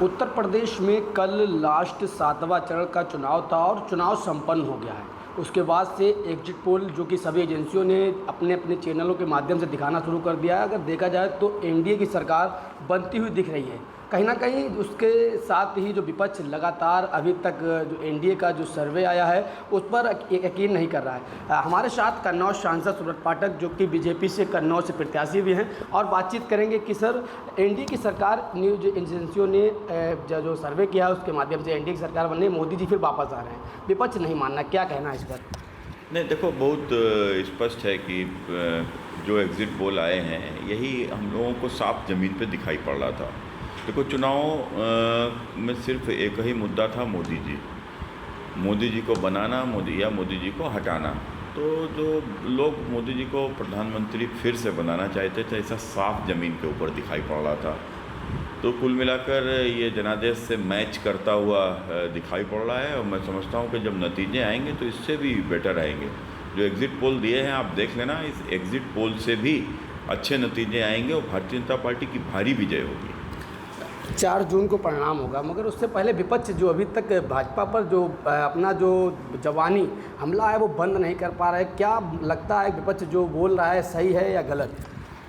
उत्तर प्रदेश में कल लास्ट 7वां चरण का चुनाव था और चुनाव संपन्न हो गया है। उसके बाद से एग्जिट पोल जो कि सभी एजेंसियों ने अपने अपने चैनलों के माध्यम से दिखाना शुरू कर दिया है। अगर देखा जाए तो एनडीए की सरकार बनती हुई दिख रही है। कहीं ना कहीं उसके साथ ही जो विपक्ष लगातार अभी तक जो एनडीए का जो सर्वे आया है उस पर यकीन नहीं कर रहा है। हमारे साथ कन्नौज सांसद सुब्रत पाठक जो कि बीजेपी से कन्नौज से प्रत्याशी भी हैं और बातचीत करेंगे कि सर एनडीए की सरकार न्यूज एजेंसियों ने जो सर्वे किया है उसके माध्यम से एनडीए की सरकार बनने मोदी जी फिर वापस आ रहे हैं, विपक्ष नहीं मानना, क्या कहना है इस पर? नहीं, देखो, बहुत स्पष्ट है कि जो एग्ज़िट पोल आए हैं यही हम लोगों को साफ ज़मीन पे दिखाई पड़ रहा था। देखो, चुनाव में सिर्फ एक ही मुद्दा था, मोदी जी को बनाना, मोदी जी को हटाना। तो जो लोग मोदी जी को प्रधानमंत्री फिर से बनाना चाहते थे, ऐसा साफ ज़मीन के ऊपर दिखाई पड़ रहा था। तो कुल मिलाकर ये जनादेश से मैच करता हुआ दिखाई पड़ रहा है और मैं समझता हूँ कि जब नतीजे आएंगे तो इससे भी बेटर आएंगे। जो एग्ज़िट पोल दिए हैं आप देख लेना, इस एग्ज़िट पोल से भी अच्छे नतीजे आएंगे और भारतीय जनता पार्टी की भारी विजय होगी। 4 जून को परिणाम होगा, मगर उससे पहले विपक्ष जो अभी तक भाजपा पर जो अपना जो जवानी हमला है वो बंद नहीं कर पा रहा है। क्या लगता है विपक्ष जो बोल रहा है सही है या गलत?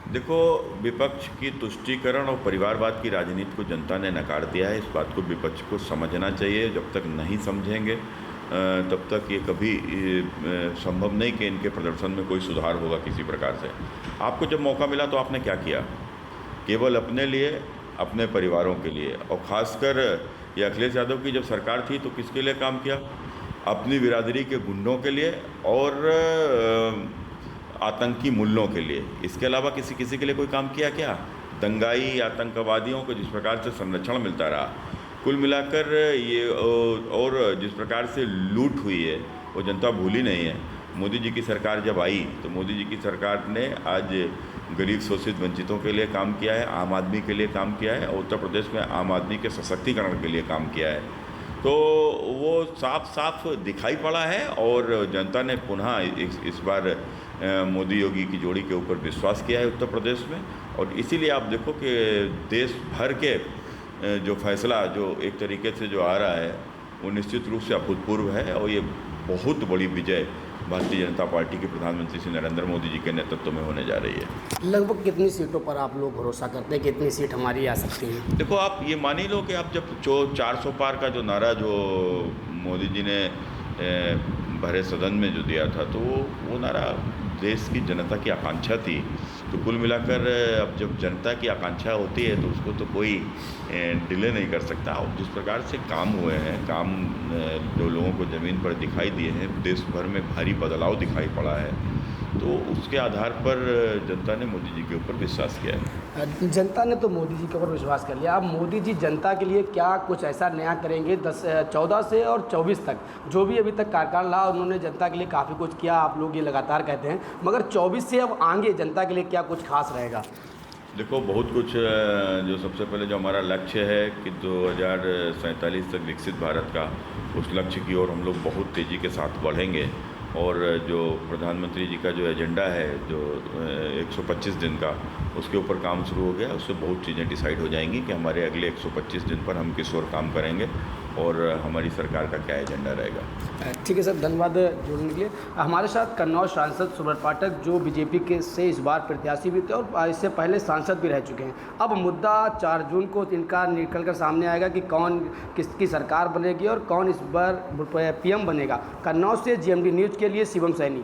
देखो, विपक्ष की तुष्टीकरण और परिवारवाद की राजनीति को जनता ने नकार दिया है। इस बात को विपक्ष को समझना चाहिए। जब तक नहीं समझेंगे तब तक ये कभी संभव नहीं कि इनके प्रदर्शन में कोई सुधार होगा किसी प्रकार से। आपको जब मौका मिला तो आपने क्या किया? केवल अपने लिए, अपने परिवारों के लिए, और ख़ासकर ये अखिलेश यादव की जब सरकार थी तो किसके लिए काम किया? अपनी बिरादरी के गुंडों के लिए और आतंकी मुल्लों के लिए। इसके अलावा किसी के लिए कोई काम किया क्या? दंगाई आतंकवादियों को जिस प्रकार से संरक्षण मिलता रहा, कुल मिलाकर ये और जिस प्रकार से लूट हुई है वो जनता भूली नहीं है। मोदी जी की सरकार जब आई तो मोदी जी की सरकार ने आज गरीब शोषित वंचितों के लिए काम किया है, आम आदमी के लिए काम किया है और उत्तर प्रदेश में आम आदमी के सशक्तिकरण के लिए काम किया है। तो वो साफ साफ दिखाई पड़ा है और जनता ने पुनः इस बार मोदी योगी की जोड़ी के ऊपर विश्वास किया है उत्तर प्रदेश में। और इसीलिए आप देखो कि देश भर के जो फैसला जो एक तरीके से जो आ रहा है वो निश्चित रूप से अभूतपूर्व है और ये बहुत बड़ी विजय भारतीय जनता पार्टी के प्रधानमंत्री श्री नरेंद्र मोदी जी के नेतृत्व में होने जा रही है। लगभग कितनी सीटों पर आप लोग भरोसा करते हैं, कितनी सीट हमारी आ सकती है? देखो, आप ये मान ही लो कि आप जब जो 400 पार का जो नारा जो मोदी जी ने भरे सदन में जो दिया था तो वो नारा देश की जनता की आकांक्षा थी। तो कुल मिलाकर अब जब जनता की आकांक्षा होती है तो उसको तो कोई डिले नहीं कर सकता। और जिस प्रकार से काम हुए हैं, काम जो लोगों को ज़मीन पर दिखाई दिए हैं, देश भर में भारी बदलाव दिखाई पड़ा है, तो उसके आधार पर जनता ने मोदी जी के ऊपर विश्वास किया है। जनता ने तो मोदी जी के ऊपर विश्वास कर लिया। अब मोदी जी जनता के लिए क्या कुछ ऐसा नया करेंगे? 14 से और 24 तक जो भी अभी तक कार्यकाल रहा उन्होंने जनता के लिए काफ़ी कुछ किया, आप लोग ये लगातार कहते हैं, मगर 24 से अब आगे जनता के लिए क्या कुछ खास रहेगा? देखो, बहुत कुछ। जो सबसे पहले जो हमारा लक्ष्य है कि 2047 तक विकसित भारत का, उस लक्ष्य की ओर हम लोग बहुत तेज़ी के साथ बढ़ेंगे। और जो प्रधानमंत्री जी का जो एजेंडा है जो 125 दिन का, उसके ऊपर काम शुरू हो गया। उससे बहुत चीज़ें डिसाइड हो जाएंगी कि हमारे अगले 125 दिन पर हम किस ओर काम करेंगे और हमारी सरकार का क्या एजेंडा रहेगा। ठीक है सर, धन्यवाद जुड़ने के लिए। हमारे साथ कन्नौज सांसद सुब्रत पाठक जो बीजेपी के से इस बार प्रत्याशी भी थे और इससे पहले सांसद भी रह चुके हैं। अब मुद्दा 4 जून को इनका निकल कर सामने आएगा कि कौन किसकी सरकार बनेगी और कौन इस बार पीएम बनेगा। कन्नौज से जीएमडी न्यूज़ के लिए शिवम सैनी।